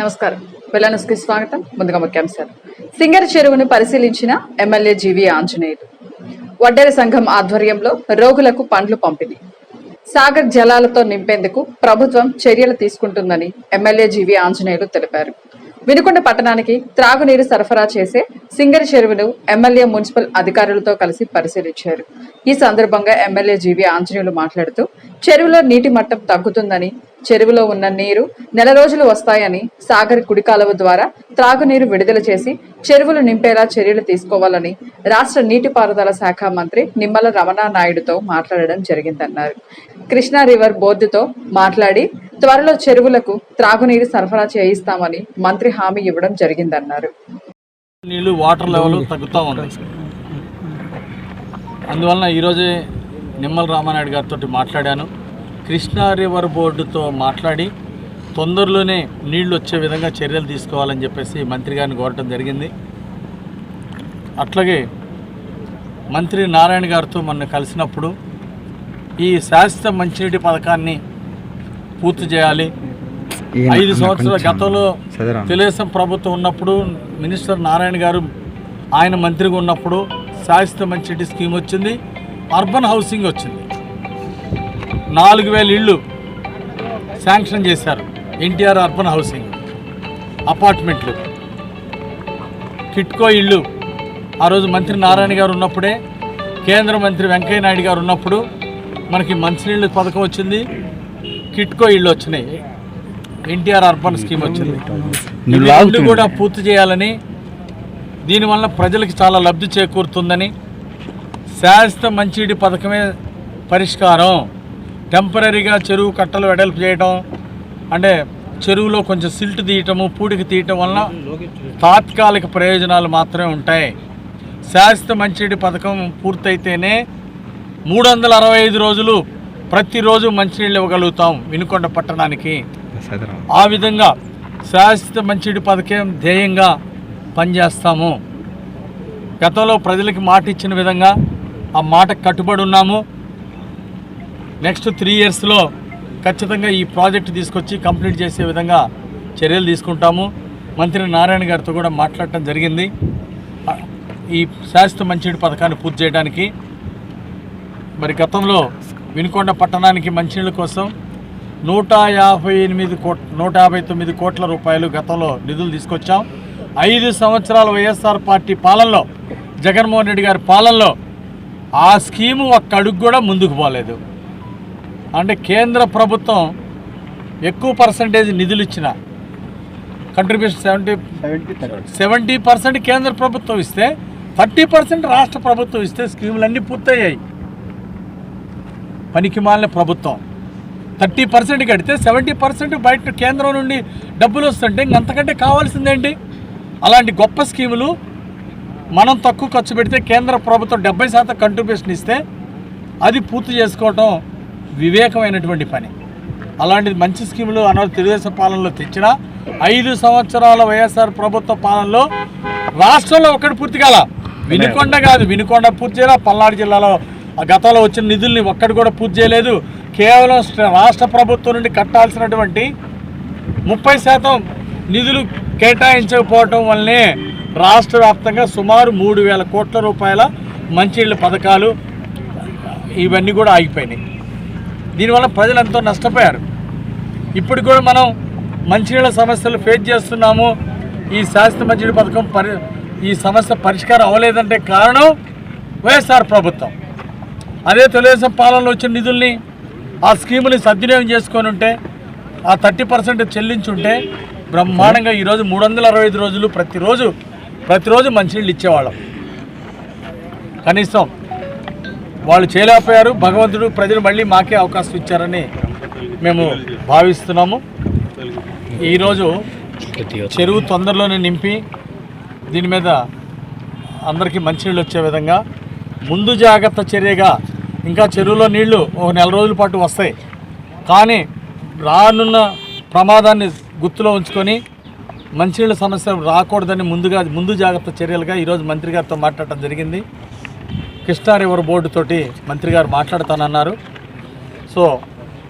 నమస్కారం. వెల్లనస్కి స్వాగతం. ముందుగా ముఖ్యాంశాలు. సింగరి చెరువును పరిశీలించిన ఎమ్మెల్యే జీవి ఆంజనేయులు. వడ్డెర సంఘం ఆధ్వర్యంలో రోగులకు పండ్లు పంపిణీ. సాగర్ జలాలతో నింపేందుకు ప్రభుత్వం చర్యలు తీసుకుంటుందని ఎమ్మెల్యే జీవి ఆంజనేయులు తెలిపారు. వినుకొండ పట్టణానికి త్రాగునీరు సరఫరా చేసే సింగరి చెరువును ఎమ్మెల్యే మున్సిపల్ అధికారులతో కలిసి పరిశీలించారు. ఈ సందర్భంగా ఎమ్మెల్యే జీవి ఆంజనేయులు మాట్లాడుతూ చెరువులో నీటి మట్టం తగ్గుతుందని, చెరువులో ఉన్న నీరు నెల రోజులు వస్తాయని, సాగర్ కుడి కాలువ ద్వారా త్రాగునీరు విడుదల చేసి చెరువులు నింపేలా చర్యలు తీసుకోవాలని రాష్ట్ర నీటిపారుదల శాఖ మంత్రి నిమ్మల రమణానాయుడుతో మాట్లాడడం జరిగిందన్నారు. కృష్ణా రివర్ బోర్డుతో మాట్లాడి త్వరలో చెరువులకు త్రాగునీరు సరఫరా చేయిస్తామని మంత్రి హామీ ఇవ్వడం జరిగిందన్నారు. నీళ్లు వాటర్ లెవెల్ తగ్గుతూ ఉంది. అందువలన ఈరోజే నిమ్మల రామానాయుడు గారితో మాట్లాడాను. కృష్ణా రివర్ బోర్డుతో మాట్లాడి తొందరలోనే నీళ్లు వచ్చే విధంగా చర్యలు తీసుకోవాలని చెప్పేసి మంత్రి గారిని కోరటం జరిగింది. అట్లాగే మంత్రి నారాయణ గారితో మొన్న కలిసినప్పుడు ఈ శాశ్వత మంచినీటి పథకాన్ని పూర్తి చేయాలి. 5 సంవత్సరాల గతంలో తెలుగుదేశం ప్రభుత్వం ఉన్నప్పుడు మినిస్టర్ నారాయణ గారు ఆయన మంత్రిగా ఉన్నప్పుడు శాశ్వత మంచినీటి స్కీమ్ వచ్చింది, అర్బన్ హౌసింగ్ వచ్చింది. 4000 ఇళ్ళు శాంక్షన్ చేశారు. ఎన్టీఆర్ అర్బన్ హౌసింగ్ అపార్ట్మెంట్లు, కిట్కో ఇళ్ళు ఆ రోజు మంత్రి నారాయణ గారు ఉన్నప్పుడే, కేంద్ర మంత్రి వెంకయ్య నాయుడు గారు ఉన్నప్పుడు మనకి మంచినీళ్ళు పథకం వచ్చింది, కిట్కో ఇళ్ళు వచ్చినాయి, ఎన్టీఆర్ అర్బన్ స్కీమ్ వచ్చింది. ఇవి కూడా పూర్తి చేయాలని, దీనివల్ల ప్రజలకు చాలా లబ్ధి చేకూరుతుందని, శాశ్వత మంచినీటి పథకమే పరిష్కారం. టెంపరీగా చెరువు కట్టలు వెడల్పు చేయడం, అంటే చెరువులో కొంచెం సిల్ట్ తీయటము, పూడికి తీయటం వలన తాత్కాలిక ప్రయోజనాలు మాత్రమే ఉంటాయి. శాశ్వత మంచినీటి పథకం పూర్తయితేనే 365 రోజులు ప్రతిరోజు మంచినీళ్ళు ఇవ్వగలుగుతాం వినుకొండ పట్టణానికి. ఆ విధంగా శాశ్వత మంచినీటి పథకం ధ్యేయంగా పనిచేస్తాము. గతంలో ప్రజలకి మాట ఇచ్చిన విధంగా ఆ మాటకు కట్టుబడి ఉన్నాము. నెక్స్ట్ 3 ఇయర్స్లో ఖచ్చితంగా ఈ ప్రాజెక్టు తీసుకొచ్చి కంప్లీట్ చేసే విధంగా చర్యలు తీసుకుంటాము. మంత్రి నారాయణ గారితో కూడా మాట్లాడటం జరిగింది. ఈ శాశ్వత మంచినీటి పథకాన్ని పూర్తి చేయడానికి మరి గతంలో వినుకొండ పట్టణానికి మంచినీళ్ళ కోసం 159 కోట్ల రూపాయలు గతంలో నిధులు తీసుకొచ్చాం. 5 సంవత్సరాల వైఎస్ఆర్ పార్టీ పాలనలో, జగన్మోహన్ రెడ్డి గారి పాలనలో ఆ స్కీము ఒక్క అడుగు కూడా ముందుకు పోలేదు. అంటే కేంద్ర ప్రభుత్వం ఎక్కువ పర్సంటేజ్ నిధులు ఇచ్చిన, కంట్రిబ్యూషన్ 70% కేంద్ర ప్రభుత్వం ఇస్తే 30% రాష్ట్ర ప్రభుత్వం ఇస్తే స్కీములన్నీ పూర్తయ్యాయి. పనికి మాలిన ప్రభుత్వం 30% కడితే 70% బయట కేంద్రం నుండి డబ్బులు వస్తుంటే ఇంకంతకంటే కావాల్సిందేంటి? అలాంటి గొప్ప స్కీములు మనం తక్కువ ఖర్చు పెడితే కేంద్ర ప్రభుత్వం 70% కంట్రిబ్యూషన్ ఇస్తే అది పూర్తి చేసుకోవటం వివేకమైనటువంటి పని. అలాంటి మంచి స్కీములు అన్నారు తెలుగుదేశం పాలనలో తెచ్చిన 5 సంవత్సరాల వైఎస్ఆర్ ప్రభుత్వ పాలనలో రాష్ట్రంలో ఒక్కటి పూర్తి కాల. వినుకొండ కాదు, వినుకొండ పూర్తి చేయాల, పల్నాడు జిల్లాలో గతంలో వచ్చిన నిధుల్ని ఒక్కటి కూడా పూర్తి చేయలేదు. కేవలం రాష్ట్ర ప్రభుత్వం నుండి కట్టాల్సినటువంటి 30% నిధులు కేటాయించకపోవటం వల్లనే రాష్ట్ర వ్యాప్తంగా సుమారు 3000 కోట్ల రూపాయల మంచినీళ్ళ పథకాలు ఇవన్నీ కూడా ఆగిపోయినాయి. దీనివల్ల ప్రజలు ఎంతో నష్టపోయారు. ఇప్పుడు కూడా మనం మంచినీళ్ళ సమస్యలు ఫేస్ చేస్తున్నాము. ఈ శాశ్వత మంచినీళ్ళ పథకం ఈ సమస్య పరిష్కారం అవ్వలేదంటే కారణం వైఎస్ఆర్ ప్రభుత్వం. అదే తెలుగుదేశం పాలనలో వచ్చిన నిధుల్ని, ఆ స్కీముని సద్వినియోగం చేసుకొని ఉంటే, ఆ 30% చెల్లించుంటే బ్రహ్మాండంగా ఈరోజు 365 రోజులు ప్రతిరోజు మంచినీళ్ళు ఇచ్చేవాళ్ళం. కనీసం వాళ్ళు చేయలేకపోయారు. భగవంతుడు ప్రజలు మళ్ళీ మాకే అవకాశం ఇచ్చారని మేము భావిస్తున్నాము. ఈరోజు చెరువు తొందరలోనే నింపి దీని మీద అందరికీ మంచినీళ్ళు వచ్చే విధంగా ముందు జాగ్రత్త చర్యగా ఇంకా చెరువులో నీళ్లు ఒక నెల రోజుల పాటు వస్తాయి. కానీ రానున్న ప్రమాదాన్ని గుర్తులో ఉంచుకొని మంచినీళ్ళ సమస్య రాకూడదని ముందు జాగ్రత్త చర్యలుగా ఈరోజు మంత్రి గారితో మాట్లాడటం జరిగింది. కృష్ణా రివర్ బోర్డు తోటి మంత్రి గారు మాట్లాడతానన్నారు. సో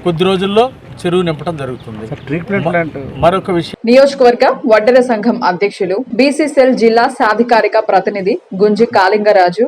కొద్ది రోజుల్లో చెరువు నింపడం జరుగుతుంది. మరొక విషయం, నియోజకవర్గ వడ్డెర సంఘం అధ్యక్షులు బీసీసీఎల్ జిల్లా సాధికారిక ప్రతినిధి గుంజి కాళింగరాజు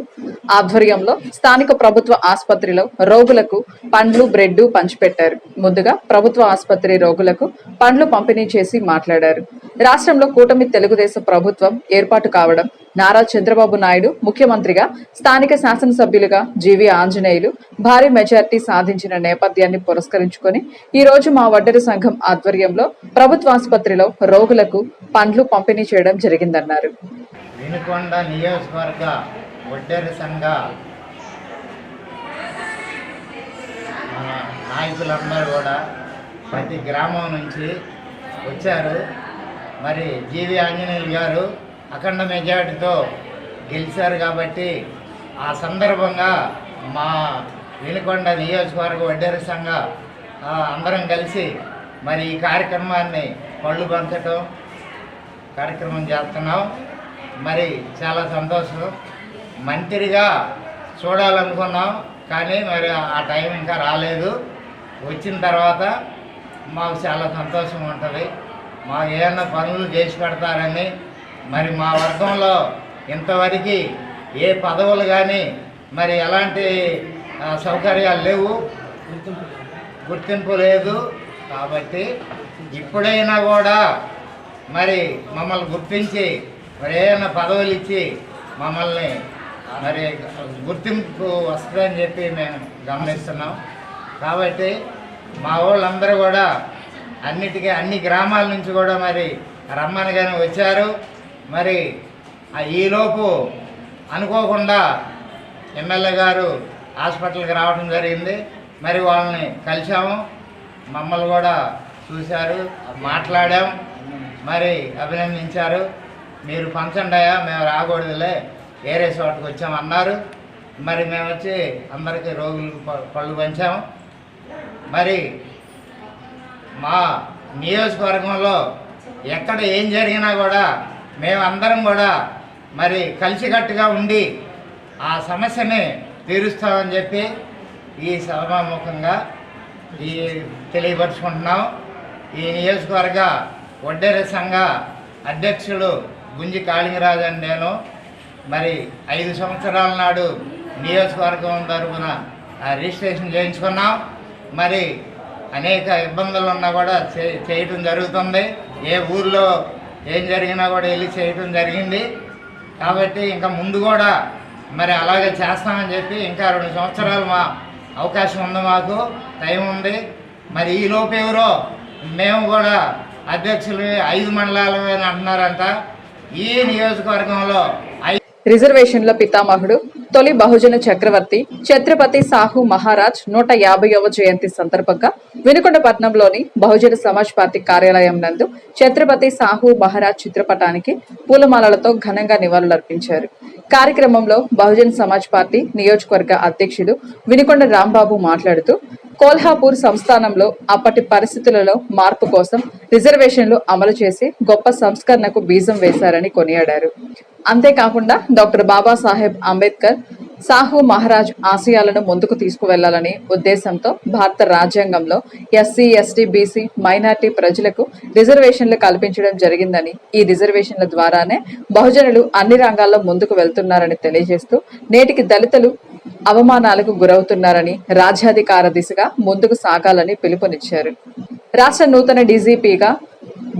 ఆధ్వర్యంలో స్థానిక ప్రభుత్వ ఆసుపత్రిలో రోగులకు పండ్లు బ్రెడ్ పంచిపెట్టారు. ముందుగా ప్రభుత్వ ఆసుపత్రి రోగులకు పండ్లు పంపిణీ చేసి మాట్లాడారు. రాష్ట్రంలో కూటమి తెలుగుదేశం ప్రభుత్వం ఏర్పాటు కావడం, నారా చంద్రబాబు నాయుడు ముఖ్యమంత్రిగా, స్థానిక శాసనసభ్యులుగా జీవి ఆంజనేయులు భారీ మెజార్టీ సాధించిన నేపథ్యాన్ని పురస్కరించుకొని ఈ రోజు మా వడ్డెర సంఘం ఆధ్వర్యంలో ప్రభుత్వ ఆసుపత్రిలో రోగులకు పండ్లు పంపిణీ చేయడం జరిగిందన్నారు. వినుకొండ నియోజకవర్గ వడ్డెర సంఘ మన నాయకులందరూ కూడా ప్రతి గ్రామం నుంచి వచ్చారు. మరి జీవి ఆంజనేయులు గారు అఖండ మెజార్టీతో గెలిచారు కాబట్టి ఆ సందర్భంగా మా వినుకొండ నియోజకవర్గ వడ్డెర సంఘ అందరం కలిసి మరి ఈ కార్యక్రమాన్ని పళ్ళు పంచడం కార్యక్రమం చేస్తున్నాం. మరి చాలా సంతోషం. మంత్రిగా చూడాలనుకున్నాం కానీ మరి ఆ టైం ఇంకా రాలేదు. వచ్చిన తర్వాత మాకు చాలా సంతోషం ఉంటుంది. మాకు ఏమన్నా పనులు చేసి పెడతారని. మరి మా వర్గంలో ఇంతవరకు ఏ పదవులు కానీ మరి ఎలాంటి సౌకర్యాలు లేవు, గుర్తింపు లేదు. కాబట్టి ఇప్పుడైనా కూడా మరి మమ్మల్ని గుర్తించి మరి ఏమైనా పదవులు ఇచ్చి మమ్మల్ని మరి గుర్తింపు వస్తుందని చెప్పి మేము గమనిస్తున్నాం. కాబట్టి మా వాళ్ళందరూ కూడా అన్ని గ్రామాల నుంచి కూడా మరి రమ్మనగానే వచ్చారు. మరి ఈలోపు అనుకోకుండా ఎమ్మెల్యే గారు హాస్పిటల్కి రావడం జరిగింది. మరి వాళ్ళని కలిసాము, మమ్మల్ని కూడా చూశారు, మాట్లాడాం, మరి అభినందించారు. మీరు పంచండియా, మేము రాకూడదులే, వేరే చోటకు వచ్చామన్నారు. మరి మేము వచ్చి అందరికీ రోగులకు పళ్ళు పంచాము. మరి మా నియోజకవర్గంలో ఎక్కడ ఏం జరిగినా కూడా మేమందరం కూడా మరి కలిసికట్టుగా ఉండి ఆ సమస్యని తీరుస్తామని చెప్పి ఈ సభాముఖంగా తెలియపరుచుకుంటున్నాం. ఈ నియోజకవర్గ వడ్డెర సంఘ అధ్యక్షుడు గుంజి కాళింగరాజు అని నేను మరి 5 సంవత్సరాల నాడు నియోజకవర్గం తరఫున రిజిస్ట్రేషన్ చేయించుకున్నాం. మరి అనేక ఇబ్బందులు ఉన్నా కూడా చేయటం జరుగుతుంది. ఏ ఊర్లో ఏం జరిగినా కూడా వెళ్ళి చేయటం జరిగింది. కాబట్టి ఇంకా ముందు కూడా మరి అలాగే చేస్తామని చెప్పి ఇంకా 2 సంవత్సరాలు మా అవకాశం ఉంది, మాకు టైం ఉంది. మరి ఈ లోపు ఎవరో మేము కూడా అధ్యక్షులు 5 మండలాలు అని అంటున్నారంట. ఈ నియోజకవర్గంలో రిజర్వేషన్ల పితామహుడు తొలి బహుజన చక్రవర్తి ఛత్రపతి సాహు మహారాజ్ 150వ జయంతి సందర్భంగా వినుకొండ పట్టణంలోని బహుజన సమాజ్ పార్టీ కార్యాలయం నందు ఛత్రపతి సాహు మహారాజ్ చిత్రపటానికి పూలమాలలతో ఘనంగా నివాళులర్పించారు. కార్యక్రమంలో బహుజన సమాజ్ పార్టీ నియోజకవర్గ అధ్యక్షులు వినుకొండ రాంబాబు మాట్లాడుతూ కోల్హాపూర్ సంస్థానంలో అప్పటి పరిస్థితులలో మార్పు కోసం రిజర్వేషన్లు అమలు చేసి గొప్ప సంస్కరణకు బీజం వేశారని కొనియాడారు. అంతేకాకుండా డాక్టర్ బాబాసాహెబ్ అంబేద్కర్ సాహు మహారాజ్ ఆశయాలను ముందుకు తీసుకువెళ్లాలనే ఉద్దేశంతో భారత రాజ్యాంగంలో ఎస్సీ, ఎస్టీ, బీసీ, మైనార్టీ ప్రజలకు రిజర్వేషన్లు కల్పించడం జరిగిందని, ఈ రిజర్వేషన్ల ద్వారానే బహుజనులు అన్ని రంగాల్లో ముందుకు వెళ్తున్నారని తెలియజేస్తూ నేటికి దళితులు అవమానాలకు గురవుతున్నారని, రాజ్యాధికార దిశగా ముందుకు సాగాలని పిలుపునిచ్చారు. రాష్ట్ర నూతన డీజీపీగా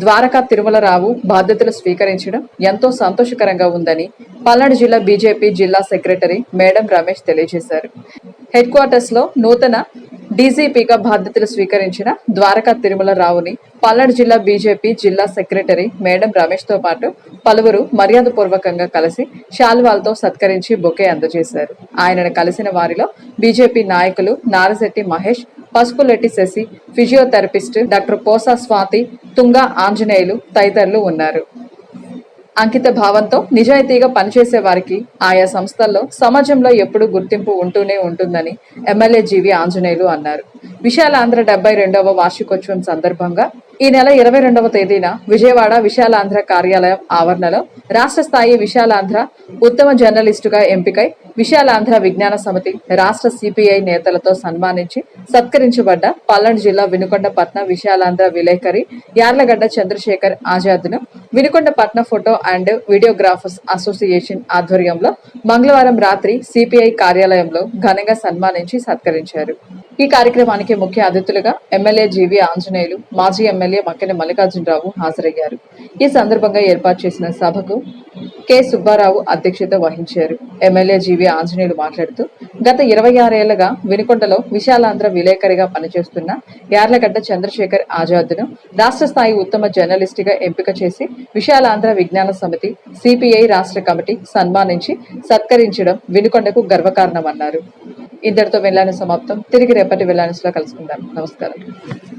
ద్వారకా తిరుమలరావు బాధ్యతలు స్వీకరించడం ఎంతో సంతోషకరంగా ఉందని పల్నాడు జిల్లా బీజేపీ జిల్లా సెక్రటరీ మేడం రమేష్ తెలియజేశారు. హెడ్ క్వార్టర్స్ లో నూతన డీజీపీగా బాధ్యతలు స్వీకరించిన ద్వారకా తిరుమలరావుని పల్నాడు జిల్లా బీజేపీ జిల్లా సెక్రటరీ మేడం రమేష్ తో పాటు పలువురు మర్యాదపూర్వకంగా కలిసి శాల్వాలతో సత్కరించి బొకే అందజేశారు. ఆయనను కలిసిన వారిలో బీజేపీ నాయకులు నారశెట్టి మహేష్, పసుపులెట్టి శశి, ఫిజియోథెరపిస్ట్ డాక్టర్ పోసా స్వాతి, తుంగా ఆంజనేయులు తదితరులు ఉన్నారు. అంకిత భావంతో నిజాయితీగా పనిచేసే వారికి ఆయా సంస్థల్లో సమాజంలో ఎప్పుడూ గుర్తింపు ఉంటూనే ఉంటుందని ఎమ్మెల్యే జీవి ఆంజనేయులు అన్నారు. విశాలాంధ్ర 72వ వార్షికోత్సవం సందర్భంగా ఈ నెల 22వ తేదీన విజయవాడ విశాలాంధ్ర కార్యాలయం ఆవరణలో రాష్ట్ర స్థాయి విశాలాంధ్ర ఉత్తమ జర్నలిస్టుగా ఎంపికై విశాలాంధ్ర విజ్ఞాన సమితి రాష్ట్ర సిపిఐ నేతలతో సన్మానించి సత్కరించబడ్డ పల్నాడు జిల్లా వినుకొండపట్నం విశాలాంధ్ర విలేకరి యార్లగడ్డ చంద్రశేఖర్ ఆజాద్ను వినుకొండపట్నం ఫోటో అండ్ వీడియోగ్రాఫర్స్ అసోసియేషన్ ఆధ్వర్యంలో మంగళవారం రాత్రి సిపిఐ కార్యాలయంలో ఘనంగా సన్మానించి సత్కరించారు. ఈ కార్యక్రమానికి ముఖ్య అతిథులుగా ఎమ్మెల్యే జీవి ఆంజనేయులు, మాజీ ఎమ్మెల్యే మక్కెన మల్లికార్జునరావు హాజరయ్యారు. ఈ సందర్భంగా ఏర్పాటు చేసిన సభకు కె సుబ్బారావు అధ్యక్షత వహించారు. ఎమ్మెల్యే జీవి ఆంజనేయులు మాట్లాడుతూ గత 26 ఏళ్లుగా వినుకొండలో విశాలాంధ్ర విలేకరిగా పనిచేస్తున్న యార్లగడ్డ చంద్రశేఖర్ ఆజాద్ను రాష్ట్ర స్థాయి ఉత్తమ జర్నలిస్టుగా ఎంపిక చేసి విశాలాంధ్ర విజ్ఞాన సమితి సిపిఐ రాష్ట్ర కమిటీ సన్మానించి సత్కరించడం వినుకొండకు గర్వకారణమన్నారు. ఇంతటితో వెళ్ళాను సమాప్తం. తిరిగి రేపటి వెళ్ళానులో కలుసుకుందాం. నమస్కారం.